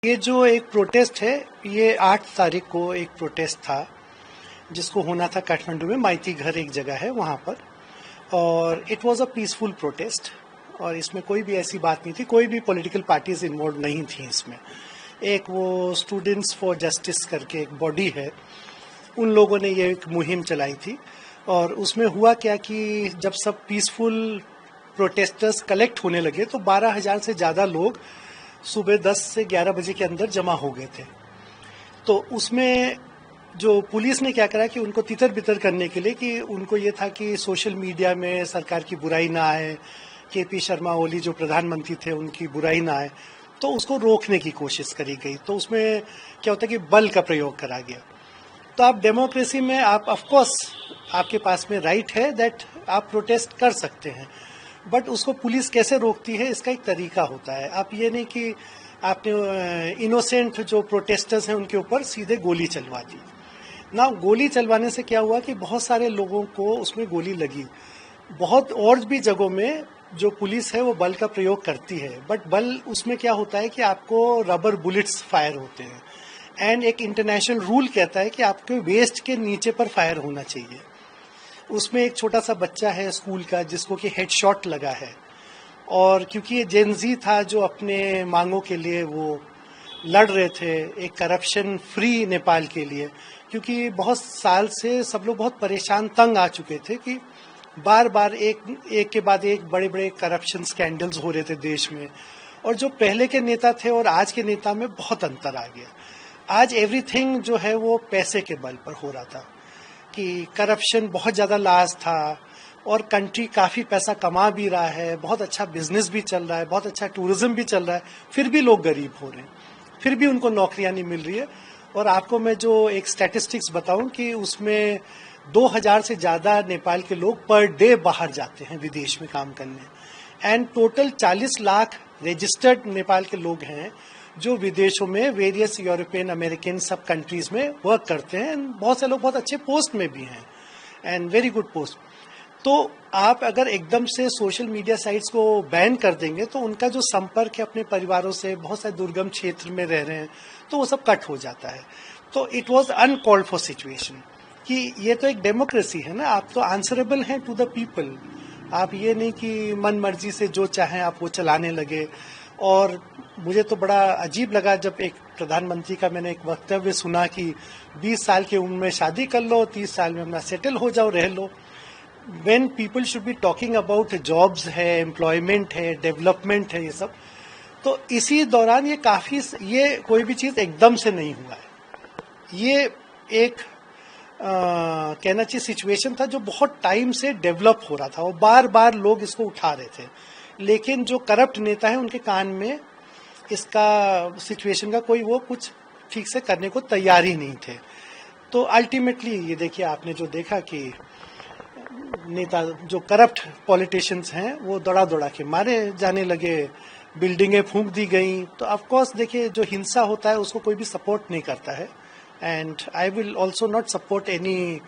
ये जो एक प्रोटेस्ट है, ये 8 तारीख को एक प्रोटेस्ट था जिसको होना था काठमांडू में। माइती घर एक जगह है वहाँ पर, और it was a peaceful protest. और इसमें कोई भी ऐसी बात नहीं थी, कोई भी पॉलिटिकल पार्टीज इन्वॉल्व नहीं थी इसमें। एक वो स्टूडेंट्स फॉर जस्टिस करके एक बॉडी है, उन लोगों ने ये एक मुहिम चलाई थी। और उसमें हुआ क्या कि जब सब पीसफुल प्रोटेस्टर्स कलेक्ट होने लगे तो 12,000 से ज़्यादा लोग सुबह 10 से 11 बजे के अंदर जमा हो गए थे। तो उसमें जो पुलिस ने क्या करा कि उनको तितर बितर करने के लिए, कि उनको ये था कि सोशल मीडिया में सरकार की बुराई ना आए, केपी शर्मा ओली जो प्रधानमंत्री थे उनकी बुराई ना आए, तो उसको रोकने की कोशिश करी गई। तो उसमें क्या होता है कि बल का प्रयोग करा गया। तो आप डेमोक्रेसी में आप ऑफ कोर्स आपके पास में राइट है दैट आप प्रोटेस्ट कर सकते हैं, बट उसको पुलिस कैसे रोकती है इसका एक तरीका होता है। आप ये नहीं कि आपने इनोसेंट जो प्रोटेस्टर्स हैं उनके ऊपर सीधे गोली चलवा दी ना। गोली चलवाने से क्या हुआ कि बहुत सारे लोगों को उसमें गोली लगी। बहुत और भी जगहों में जो पुलिस है वो बल का प्रयोग करती है, बट बल उसमें क्या होता है कि आपको रबर बुलेट्स फायर होते हैं, एंड एक इंटरनेशनल रूल कहता है कि आपके वेस्ट के नीचे पर फायर होना चाहिए। उसमें एक छोटा सा बच्चा है स्कूल का जिसको कि हेडशॉट लगा है, और क्योंकि ये जेनजी था जो अपने मांगों के लिए वो लड़ रहे थे, एक करप्शन फ्री नेपाल के लिए, क्योंकि बहुत साल से सब लोग बहुत परेशान तंग आ चुके थे कि बार बार एक के बाद एक बड़े बड़े करप्शन स्कैंडल्स हो रहे थे देश में। और जो पहले के नेता थे और आज के नेता में बहुत अंतर आ गया। आज एवरीथिंग जो है वो पैसे के बल पर हो रहा था, कि करप्शन बहुत ज़्यादा लाज था, और कंट्री काफ़ी पैसा कमा भी रहा है, बहुत अच्छा बिजनेस भी चल रहा है, बहुत अच्छा टूरिज्म भी चल रहा है, फिर भी लोग गरीब हो रहे हैं, फिर भी उनको नौकरियां नहीं मिल रही है। और आपको मैं जो एक स्टैटिस्टिक्स बताऊं कि उसमें 2,000 से ज़्यादा नेपाल के लोग पर डे बाहर जाते हैं विदेश में काम करने, and total 40 lakh registered Nepal के लोग हैं जो विदेशों में वेरियस यूरोपियन अमेरिकन सब कंट्रीज में वर्क करते हैं। बहुत से लोग बहुत अच्छे पोस्ट में भी हैं, एंड वेरी गुड पोस्ट। तो आप अगर एकदम से सोशल मीडिया साइट्स को बैन कर देंगे तो उनका जो संपर्क है अपने परिवारों से, बहुत सारे दुर्गम क्षेत्र में रह रहे हैं, तो वो सब कट हो जाता है। तो it was uncalled for situation कि ये तो एक डेमोक्रेसी है ना, आप तो आंसरेबल हैं टू द पीपल। आप ये नहीं कि मन मर्जी से जो चाहें आप वो चलाने लगे। और मुझे तो बड़ा अजीब लगा जब एक प्रधानमंत्री का मैंने एक वक्तव्य सुना कि 20 साल की उम्र में शादी कर लो, 30 साल में अपना सेटल हो जाओ, रह लो। When people should be talking about jobs है, एम्प्लॉयमेंट है, डेवलपमेंट है, ये सब। तो इसी दौरान ये कोई भी चीज एकदम से नहीं हुआ है। ये एक कहना चाहिए सिचुएशन था जो बहुत टाइम से डेवलप हो रहा था, और बार बार लोग इसको उठा रहे थे, लेकिन जो करप्ट नेता है उनके कान में इसका सिचुएशन का कोई वो कुछ ठीक से करने को तैयार ही नहीं थे। तो अल्टीमेटली ये देखिए, आपने जो देखा कि नेता जो करप्ट पॉलिटिशियंस हैं वो दौड़ा दौड़ा के मारे जाने लगे, बिल्डिंगें फूंक दी गई। तो ऑफ कोर्स देखिए, जो हिंसा होता है उसको कोई भी सपोर्ट नहीं करता है, and I will also not support any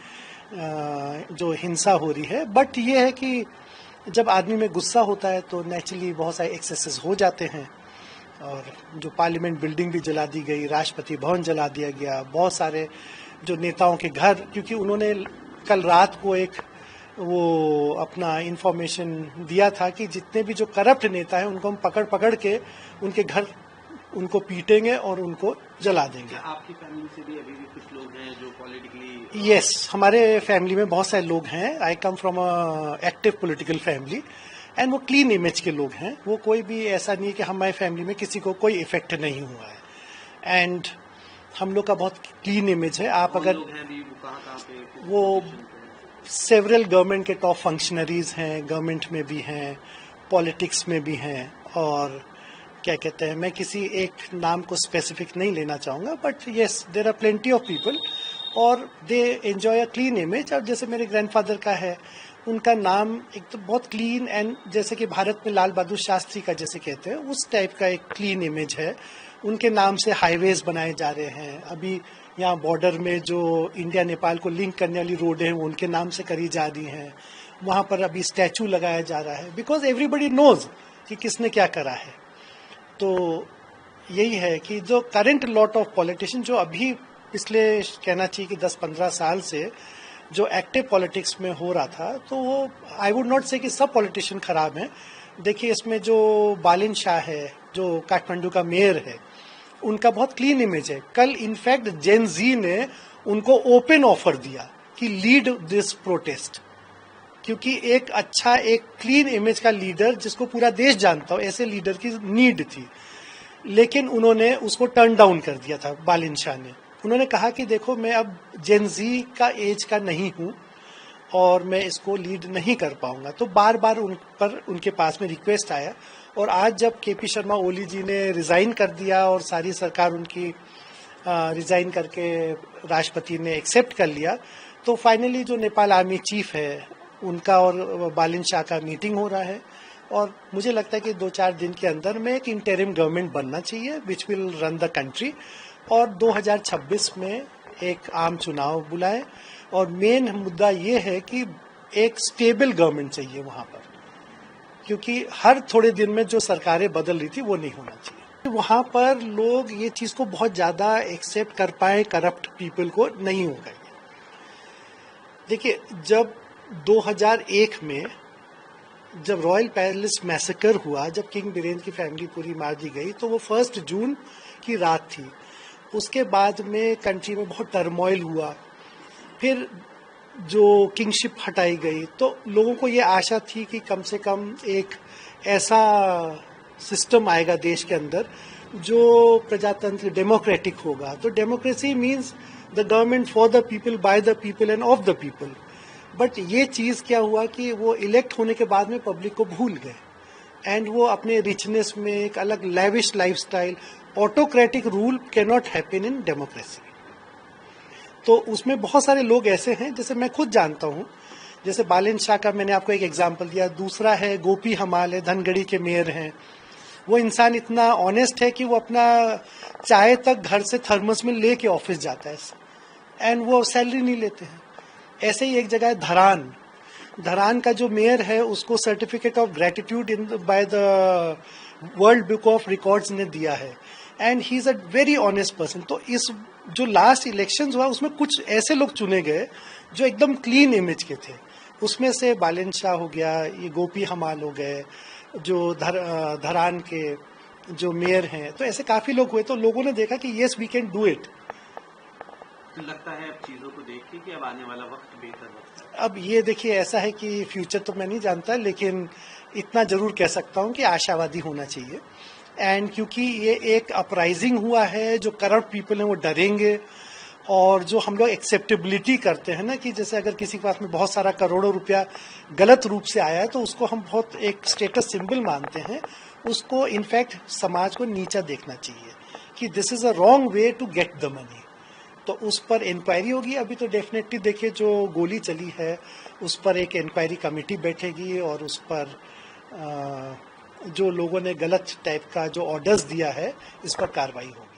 जो हिंसा हो रही है। बट ये है कि जब आदमी में गुस्सा होता है तो नेचुरली बहुत सारे एक्सेसेस हो जाते हैं, और जो पार्लियामेंट बिल्डिंग भी जला दी गई, राष्ट्रपति भवन जला दिया गया, बहुत सारे जो नेताओं के घर, क्योंकि उन्होंने कल रात को एक वो अपना इंफॉर्मेशन दिया था कि जितने भी जो करप्ट नेता हैं उनको हम पकड़ पकड़ के उनके घर उनको पीटेंगे और उनको जला देंगे। आपकी फैमिली से भी अभी भी कुछ लोग हैं जो पॉलिटिकली? यस, हमारे फैमिली में बहुत सारे लोग हैं। I come from a active political family, and वो क्लीन इमेज के लोग हैं। वो कोई भी ऐसा नहीं है कि हमारी फैमिली में किसी को कोई इफेक्ट नहीं हुआ है, एंड हम लोग का बहुत क्लीन इमेज है। आप अगर लोग हैं भी, वो कहाँ पे? वो सेवरल गवर्नमेंट के टॉप फंक्शनरीज हैं, गवर्नमेंट में भी हैं, पॉलिटिक्स में भी हैं, और क्या कहते हैं, मैं किसी एक नाम को स्पेसिफिक नहीं लेना चाहूँगा, but yes there are plenty of people, और they enjoy a clean image. और जैसे मेरे ग्रैंडफादर का है, उनका नाम एक तो बहुत क्लीन, एंड जैसे कि भारत में लाल बहादुर शास्त्री का जैसे कहते हैं उस टाइप का एक क्लीन इमेज है। उनके नाम से हाईवेज बनाए जा रहे हैं। अभी यहाँ बॉर्डर में जो इंडिया नेपाल को लिंक करने वाली रोड है वो उनके नाम से करी जा रही हैं। वहाँ पर अभी स्टैचू लगाया जा रहा है, बिकॉज एवरीबडी नोज कि किसने क्या करा है। तो यही है कि जो करंट लॉट ऑफ पॉलिटिशियन जो अभी पिछले कहना चाहिए कि 10-15 साल से जो एक्टिव पॉलिटिक्स में हो रहा था, तो वो आई वुड नॉट से कि सब पॉलिटिशियन खराब हैं। देखिए इसमें जो बालिन शाह है, जो काठमांडू का मेयर है, उनका बहुत क्लीन इमेज है। कल इनफैक्ट जेन जी ने उनको ओपन ऑफर दिया कि लीड दिस प्रोटेस्ट, क्योंकि एक अच्छा एक क्लीन इमेज का लीडर जिसको पूरा देश जानता हो, ऐसे लीडर की नीड थी। लेकिन उन्होंने उसको टर्न डाउन कर दिया था बालिन शाह ने। उन्होंने कहा कि देखो मैं अब जेन जी का एज का नहीं हूं और मैं इसको लीड नहीं कर पाऊंगा। तो बार बार उन पर उनके पास में रिक्वेस्ट आया, और आज जब केपी शर्मा ओली जी ने रिजाइन कर दिया और सारी सरकार उनकी रिजाइन करके राष्ट्रपति ने एक्सेप्ट कर लिया, तो फाइनली जो नेपाल आर्मी चीफ है उनका और बालिन शाह का मीटिंग हो रहा है। और मुझे लगता है कि 2-4 दिन के अंदर में एक इंटरिम गवर्नमेंट बनना चाहिए which will run the country, और 2026 में एक आम चुनाव बुलाए। और मेन मुद्दा ये है कि एक स्टेबल गवर्नमेंट चाहिए वहां पर, क्योंकि हर थोड़े दिन में जो सरकारें बदल रही थी वो नहीं होना चाहिए। वहां पर लोग ये चीज को बहुत ज्यादा एक्सेप्ट कर पाए, करप्ट पीपल को नहीं होगा। देखिए जब 2001 में जब रॉयल पैलेस मैसेकर हुआ, जब किंग बीरेंद्र की फैमिली पूरी मार दी गई, तो वो 1 जून की रात थी। उसके बाद में कंट्री में बहुत टर्मोइल हुआ। फिर जो किंगशिप हटाई गई, तो लोगों को ये आशा थी कि कम से कम एक ऐसा सिस्टम आएगा देश के अंदर जो प्रजातंत्र डेमोक्रेटिक होगा। तो democracy means the government for the people, by the people end of the people. But ये चीज क्या हुआ कि वो इलेक्ट होने के बाद में पब्लिक को भूल गए, एंड वो अपने रिचनेस में एक अलग lavish lifestyle, autocratic rule can not happen in democracy. तो उसमें बहुत सारे लोग ऐसे हैं, जैसे मैं खुद जानता हूं, जैसे बालिन शाह का मैंने आपको एक एग्जांपल दिया। दूसरा है गोपी हमाल है, धनगढ़ी के मेयर हैं। वो इंसान इतना ऑनेस्ट है कि वो अपना चाय तक घर से थर्मस में लेके ऑफिस जाता है, एंड वो सैलरी नहीं लेते हैं। ऐसे ही एक जगह है धरान। धरान का जो मेयर है उसको certificate of gratitude in by the world book of records ने दिया है, and he is a very honest person. तो इस जो लास्ट इलेक्शन हुआ उसमें कुछ ऐसे लोग चुने गए जो एकदम क्लीन इमेज के थे। उसमें से बालिन शाह हो गया, ये गोपी हमाल हो गए, जो धरान के जो मेयर हैं। तो ऐसे काफी लोग हुए, तो लोगों ने देखा कि yes we can do it. तो लगता है अब चीजों को देख के कि अब आने वाला वक्त बेहतर वक्त है। अब ये देखिए ऐसा है कि फ्यूचर तो मैं नहीं जानता, लेकिन इतना जरूर कह सकता हूँ कि आशावादी होना चाहिए। एंड क्योंकि ये एक अपराइजिंग हुआ है, जो करप्ट पीपल हैं वो डरेंगे, और जो हम लोग एक्सेप्टेबिलिटी करते हैं ना, कि जैसे अगर किसी के पास में बहुत सारा करोड़ों रुपया गलत रूप से आया है तो उसको हम बहुत एक स्टेटस सिंबल मानते हैं। उसको इनफैक्ट समाज को नीचा देखना चाहिए कि this is a wrong way to get the money. तो उस पर इंक्वायरी होगी। अभी तो डेफिनेटली देखिए जो गोली चली है उस पर एक इंक्वायरी कमेटी बैठेगी, और उस पर जो लोगों ने गलत टाइप का जो ऑर्डर्स दिया है इस पर कार्रवाई होगी।